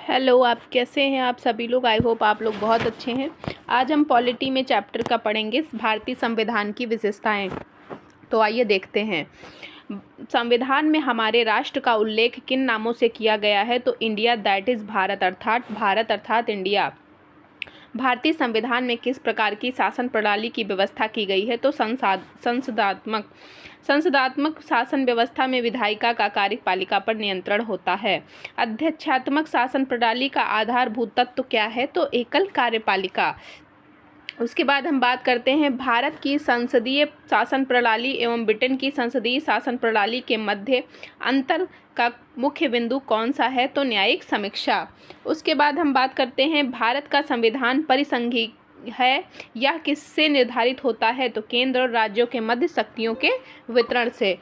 Hello, आप कैसे हैं? आप सभी लोग, आई होप आप लोग बहुत अच्छे हैं। आज हम पॉलिटी में चैप्टर का पढ़ेंगे भारतीय संविधान की विशेषताएं। तो आइए देखते हैं। संविधान में हमारे राष्ट्र का उल्लेख किन नामों से किया गया है? तो इंडिया, दैट इज़ भारत अर्थात इंडिया। भारतीय संविधान में किस प्रकार की शासन प्रणाली की व्यवस्था की गई है? तो संसदात्मक शासन व्यवस्था में विधायिका का कार्यपालिका पर नियंत्रण होता है। अध्यक्षात्मक शासन प्रणाली का आधारभूत तत्व क्या है? तो एकल कार्यपालिका। उसके बाद हम बात करते हैं भारत की संसदीय शासन प्रणाली एवं ब्रिटेन की संसदीय शासन प्रणाली के मध्य अंतर का मुख्य बिंदु कौन सा है? तो न्यायिक समीक्षा। उसके बाद हम बात करते हैं भारत का संविधान परिसंघीय है यह किससे निर्धारित होता है? तो केंद्र और राज्यों के मध्य शक्तियों के वितरण से।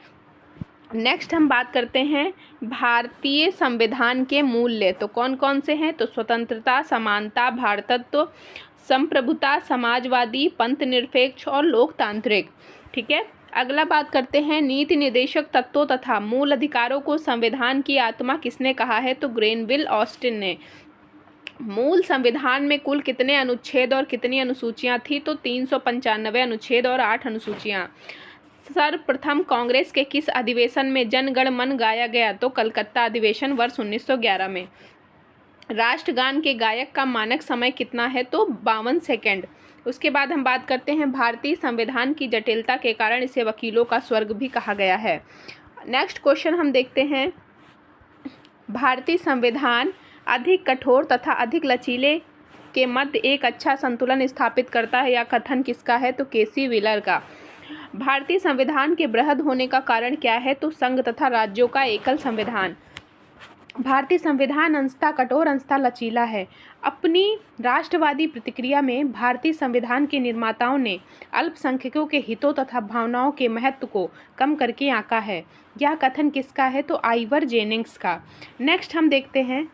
नेक्स्ट हम बात करते हैं भारतीय संविधान के मूल्य तो कौन कौन से हैं? तो स्वतंत्रता, समानता, भारतत्व, संप्रभुता, समाजवादी, पंथ निरपेक्ष और लोकतांत्रिक। ठीक है। अगला बात करते हैं नीति निर्देशक तत्वों तथा मूल अधिकारों को संविधान की आत्मा किसने कहा है? तो ग्रेनविल ऑस्टिन ने। मूल संविधान में कुल कितने अनुच्छेद और कितनी अनुसूचियां थी? तो 395 अनुच्छेद और 8 अनुसूचियां। सर्वप्रथम कांग्रेस के किस अधिवेशन में जन गण मन गाया गया? तो कलकत्ता अधिवेशन वर्ष 1911 में। राष्ट्रगान के गायक का मानक समय कितना है? तो 52 सेकंड। उसके बाद हम बात करते हैं भारतीय संविधान की जटिलता के कारण इसे वकीलों का स्वर्ग भी कहा गया है। नेक्स्ट क्वेश्चन हम देखते हैं भारतीय संविधान अधिक कठोर तथा अधिक लचीले के मध्य एक अच्छा संतुलन स्थापित करता है, यह कथन किसका है? तो केसी व्हीलर का। भारतीय संविधान के बृहद होने का कारण क्या है? तो संघ तथा राज्यों का एकल संविधान। भारतीय संविधान अंशतः कठोर अंशतः लचीला है। अपनी राष्ट्रवादी प्रतिक्रिया में भारतीय संविधान के निर्माताओं ने अल्पसंख्यकों के हितों तथा भावनाओं के महत्व को कम करके आंका है। यह कथन किसका है? तो आइवर जेनिंग्स का। नेक्स्ट हम देखते हैं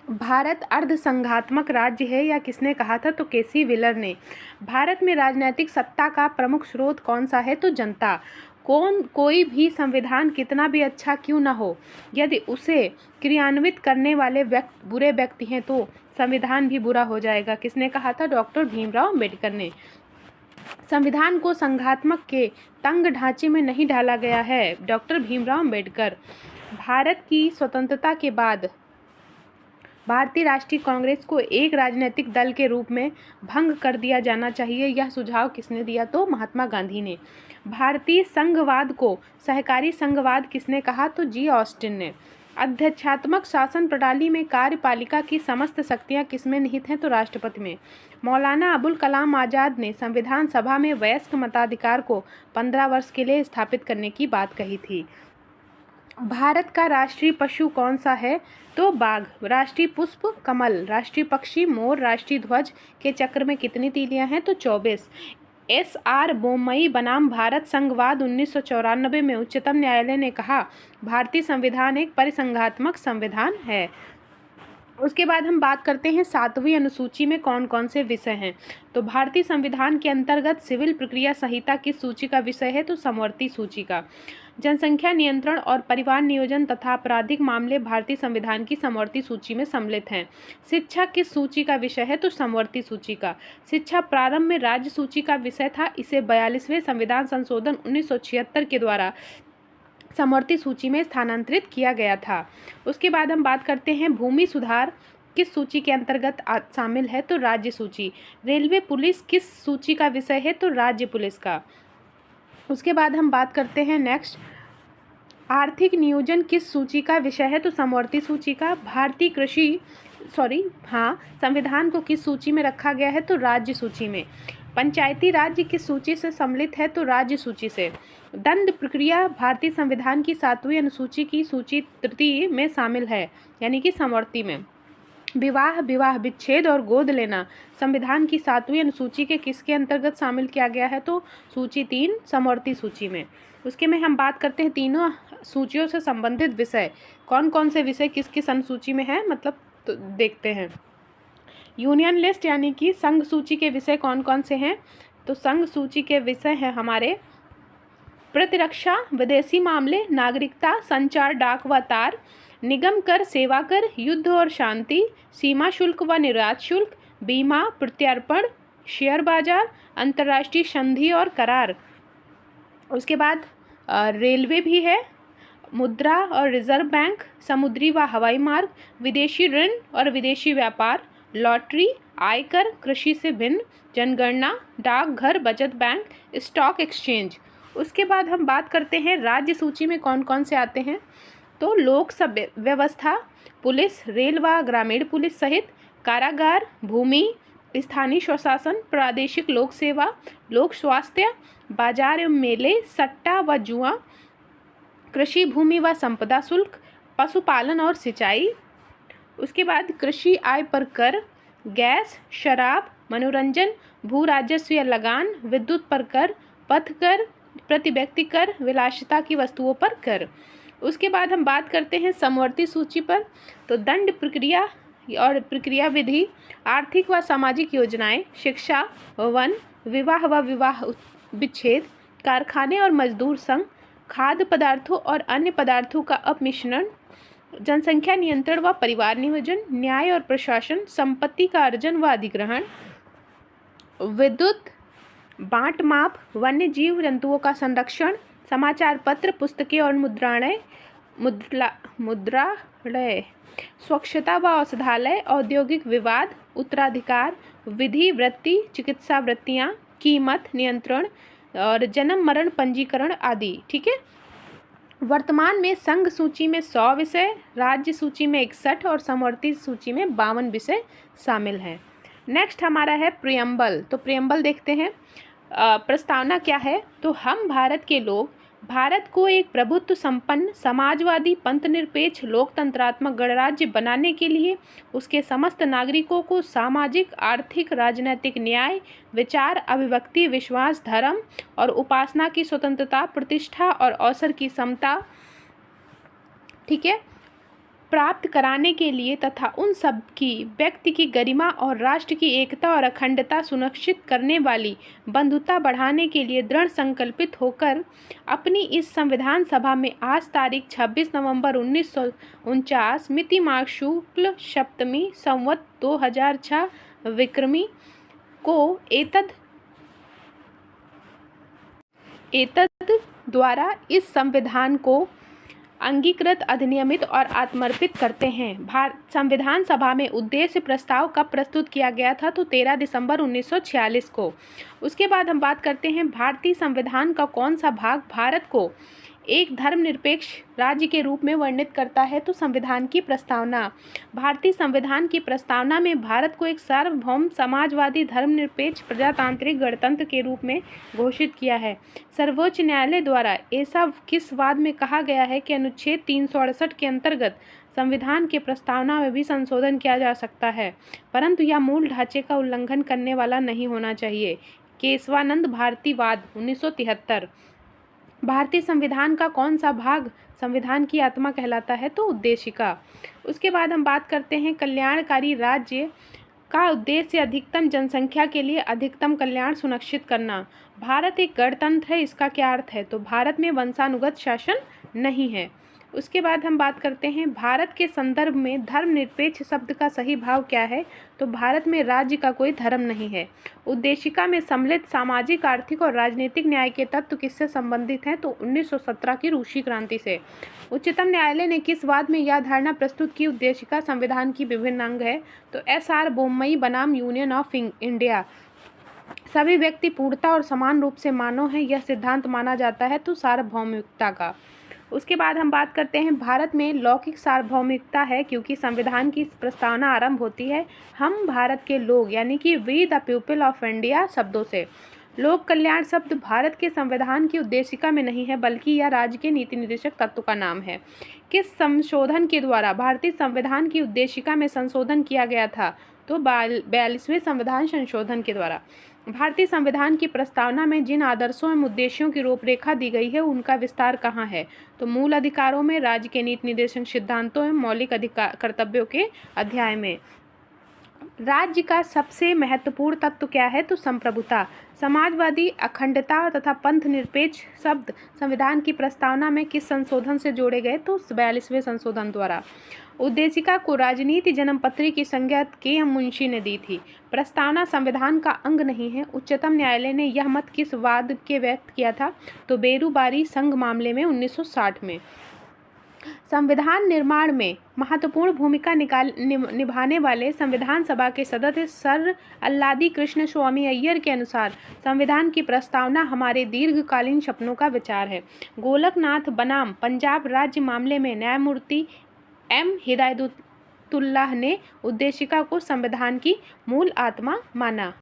भारत अर्धसंघात्मक राज्य है, यह किसने कहा था? तो केसी व्हीलर ने। भारत में राजनीतिक सत्ता का प्रमुख स्रोत कौन सा है? तो जनता। कोई भी संविधान कितना भी अच्छा क्यों ना हो, यदि उसे क्रियान्वित करने वाले बुरे व्यक्ति हैं तो संविधान भी बुरा हो जाएगा। किसने कहा था? डॉक्टर भीमराव अंबेडकर ने। संविधान को संघात्मक के तंग ढांचे में नहीं ढाला गया है। डॉक्टर भीमराव अंबेडकर। भारत की स्वतंत्रता के बाद भारतीय राष्ट्रीय कांग्रेस को एक राजनीतिक दल के रूप में भंग कर दिया जाना चाहिए, यह सुझाव किसने दिया? तो महात्मा गांधी ने। भारतीय संघवाद को सहकारी संघवाद किसने कहा? तो जी ऑस्टिन ने। अध्यक्षात्मक शासन प्रणाली में कार्यपालिका की समस्त शक्तियां किसमें निहित हैं? तो राष्ट्रपति में। मौलाना अबुल कलाम आज़ाद ने संविधान सभा में वयस्क मताधिकार को 15 वर्ष के लिए स्थापित करने की बात कही थी। भारत का राष्ट्रीय पशु कौन सा है? तो बाघ। राष्ट्रीय पुष्प कमल। राष्ट्रीय पक्षी मोर। राष्ट्रीय ध्वज के चक्र में कितनी तीलियां हैं? तो 24। एस.आर. बोम्मई बनाम भारत संघवाद 1994 में उच्चतम न्यायालय ने कहा भारतीय संविधान एक परिसंघात्मक संविधान है। उसके बाद हम बात करते हैं 7वीं अनुसूची में कौन कौन से विषय हैं। तो भारतीय संविधान के अंतर्गत सिविल प्रक्रिया संहिता किस सूची का विषय है? तो समवर्ती सूची का। जनसंख्या नियंत्रण और परिवार नियोजन तथा आपराधिक मामले भारतीय संविधान की समवर्ती सूची में सम्मिलित हैं। शिक्षा किस सूची का विषय है? तो समवर्ती सूची का। शिक्षा प्रारंभ में राज्य सूची का विषय था, इसे 42वें संविधान संशोधन 1976 के द्वारा समवर्ती सूची में स्थानांतरित किया गया था। उसके बाद हम बात करते हैं भूमि सुधार किस सूची के अंतर्गत शामिल है? तो राज्य सूची। रेलवे पुलिस किस सूची का विषय है? तो राज्य पुलिस का। उसके बाद हम बात करते हैं नेक्स्ट आर्थिक नियोजन किस सूची का विषय है? तो समवर्ती सूची का। भारतीय कृषि संविधान को किस सूची में रखा गया है? तो राज्य सूची में। पंचायती राज्य किस सूची से सम्मिलित है? तो राज्य सूची से। दंड प्रक्रिया भारतीय संविधान की 7वीं अनुसूची की सूची तृतीय में शामिल है, यानी कि समवर्ती में। विवाह विच्छेद और गोद लेना संविधान की 7वीं अनुसूची के किसके अंतर्गत शामिल किया गया है? तो सूची 3 समवर्ती सूची में। उसके में हम बात करते हैं तीनों सूचियों से संबंधित विषय कौन कौन से विषय किस किस अनुसूची में है, मतलब तो देखते हैं। यूनियन लिस्ट यानी कि संघ सूची के विषय कौन कौन से हैं? तो संघ सूची के विषय हैं हमारे प्रतिरक्षा, विदेशी मामले, नागरिकता, संचार, डाक व तार, निगम कर, सेवा कर, युद्ध और शांति, सीमा शुल्क व निर्यात शुल्क, बीमा, प्रत्यर्पण, शेयर बाजार, अंतर्राष्ट्रीय संधि और करार। उसके बाद रेलवे भी है, मुद्रा और रिजर्व बैंक, समुद्री व हवाई मार्ग, विदेशी ऋण और विदेशी व्यापार, लॉटरी, आयकर, कृषि से भिन्न, जनगणना, डाकघर, बचत बैंक, स्टॉक एक्सचेंज। उसके बाद हम बात करते हैं राज्य सूची में कौन कौन से आते हैं। तो लोक सब व्यवस्था, पुलिस, रेल व ग्रामीण पुलिस सहित, कारागार, भूमि, स्थानीय स्वशासन, प्रादेशिक लोक सेवा, लोक स्वास्थ्य, बाजार एवं मेले, सट्टा व जुआ, कृषि भूमि व संपदा शुल्क, पशुपालन और सिंचाई। उसके बाद कृषि आय पर कर, गैस, शराब, मनोरंजन, भू राजस्व या लगान, विद्युत पर कर, पथ कर, प्रति व्यक्ति कर, विलासिता की वस्तुओं पर कर। उसके बाद हम बात करते हैं समवर्ती सूची पर। तो दंड प्रक्रिया और प्रक्रिया विधि, आर्थिक व सामाजिक योजनाएं, शिक्षा, वन, विवाह व विवाह विच्छेद, कारखाने और मजदूर संघ, खाद्य पदार्थों और अन्य पदार्थों का अपमिश्रण, जनसंख्या नियंत्रण व परिवार नियोजन, न्याय और प्रशासन, संपत्ति का अर्जन व अधिग्रहण, विद्युत, बांट माप, वन्य जीव जंतुओं का संरक्षण, समाचार पत्र, पुस्तकें और मुद्रालय, स्वच्छता व औषधालय, औद्योगिक विवाद, उत्तराधिकार, विधि वृत्ति, चिकित्सा वृत्तियां, कीमत नियंत्रण और जन्म मरण पंजीकरण आदि। ठीक है। वर्तमान में संघ सूची में 100 विषय, राज्य सूची में 61 और समवर्ती सूची में 52 विषय शामिल हैं। नेक्स्ट हमारा है प्रियम्बल। तो प्रियम्बल देखते हैं। प्रस्तावना क्या है। तो हम भारत के लोग भारत को एक प्रभुत्व संपन्न, समाजवादी, पंथनिरपेक्ष, लोकतंत्रात्मक गणराज्य बनाने के लिए उसके समस्त नागरिकों को सामाजिक, आर्थिक, राजनीतिक न्याय, विचार, अभिव्यक्ति, विश्वास, धर्म और उपासना की स्वतंत्रता, प्रतिष्ठा और अवसर की समता, ठीक है, प्राप्त कराने के लिए तथा उन सब की व्यक्ति की गरिमा और राष्ट्र की एकता और अखंडता सुनिश्चित करने वाली बंधुता बढ़ाने के लिए दृढ़ संकल्पित होकर अपनी इस संविधान सभा में आज तारीख 26 नवंबर 1949 मिति माघ शुक्ल सप्तमी संवत 2006 विक्रमी को एतद द्वारा इस संविधान को अंगीकृत, अधिनियमित और आत्मर्पित करते हैं। संविधान सभा में उद्देश्य प्रस्ताव कब प्रस्तुत किया गया था। तो 13 दिसंबर 1946 को। उसके बाद हम बात करते हैं भारतीय संविधान का कौन सा भाग भारत को एक धर्मनिरपेक्ष राज्य के रूप में वर्णित करता है। तो संविधान की प्रस्तावना। भारतीय संविधान की प्रस्तावना में भारत को एक सार्वभौम, समाजवादी, धर्मनिरपेक्ष, प्रजातांत्रिक गणतंत्र के रूप में घोषित किया है। सर्वोच्च न्यायालय द्वारा ऐसा किस वाद में कहा गया है कि अनुच्छेद 368 के अंतर्गत संविधान की प्रस्तावना में भी संशोधन किया जा सकता है, परंतु यह मूल ढांचे का उल्लंघन करने वाला नहीं होना चाहिए। केशवानंद भारती वाद 1973। भारतीय संविधान का कौन सा भाग संविधान की आत्मा कहलाता है। तो उद्देशिका। उसके बाद हम बात करते हैं कल्याणकारी राज्य का उद्देश्य अधिकतम जनसंख्या के लिए अधिकतम कल्याण सुनिश्चित करना। भारत एक गणतंत्र है, इसका क्या अर्थ है। तो भारत में वंशानुगत शासन नहीं है। उसके बाद हम बात करते हैं भारत के संदर्भ में धर्मनिरपेक्ष शब्द का सही भाव क्या है। तो भारत में राज्य का कोई धर्म नहीं है। उद्देशिका में सम्मिलित सामाजिक, आर्थिक और राजनीतिक न्याय के तत्व किससे संबंधित हैं। तो 1917 की रूसी क्रांति से। उच्चतम न्यायालय ने किस वाद में यह धारणा प्रस्तुत की उद्देशिका संविधान की विभिन्न अंग है। तो सार्वभौमई बनाम यूनियन ऑफ इंडिया। सभी व्यक्ति पूर्णता और समान रूप से मानव हैं, यह सिद्धांत माना जाता है। तो सार्वभौमिकता का। उसके बाद हम बात करते हैं भारत में लौकिक सार्वभौमिकता है, क्योंकि संविधान की प्रस्तावना आरंभ होती है हम भारत के लोग यानी कि we the people of India शब्दों से। लोक कल्याण शब्द भारत के संविधान की उद्देशिका में नहीं है, बल्कि यह राज्य के नीति निर्देशक तत्व का नाम है। किस संशोधन के द्वारा भारतीय संविधान की उद्देशिका में संशोधन किया गया था। तो 42वें संविधान संशोधन के द्वारा। भारतीय संविधान की प्रस्तावना में जिन आदर्शों एवं उद्देश्यों की रूपरेखा दी गई है उनका विस्तार कहाँ है। तो मूल अधिकारों में, राज्य के नीति निर्देशक सिद्धांतों एवं मौलिक अधिकार कर्तव्यों के अध्याय में। राज्य का सबसे महत्वपूर्ण तत्व क्या है? तो संप्रभुता। समाजवादी, अखंडता तथा पंथ निरपेक्ष शब्द संविधान की प्रस्तावना में किस संशोधन से जोड़े गए? तो 42वें संशोधन द्वारा। उद्देशिका को राजनीति जन्मपत्री की संज्ञा के.एम. मुंशी ने दी थी। प्रस्तावना संविधान का अंग नहीं है। उच्चतम न्यायालय ने यह मत किस वाद के व्यक्त किया था? तो बेरूबारी संघ मामले में 1960 में। संविधान निर्माण में महत्वपूर्ण भूमिका निभाने वाले संविधान सभा के सदस्य सर अल्लादी कृष्ण स्वामी अय्यर के अनुसार संविधान की प्रस्तावना हमारे दीर्घकालीन सपनों का विचार है। गोलकनाथ बनाम पंजाब राज्य मामले में न्यायमूर्ति एम हिदायतुल्लाह ने उद्देशिका को संविधान की मूल आत्मा माना।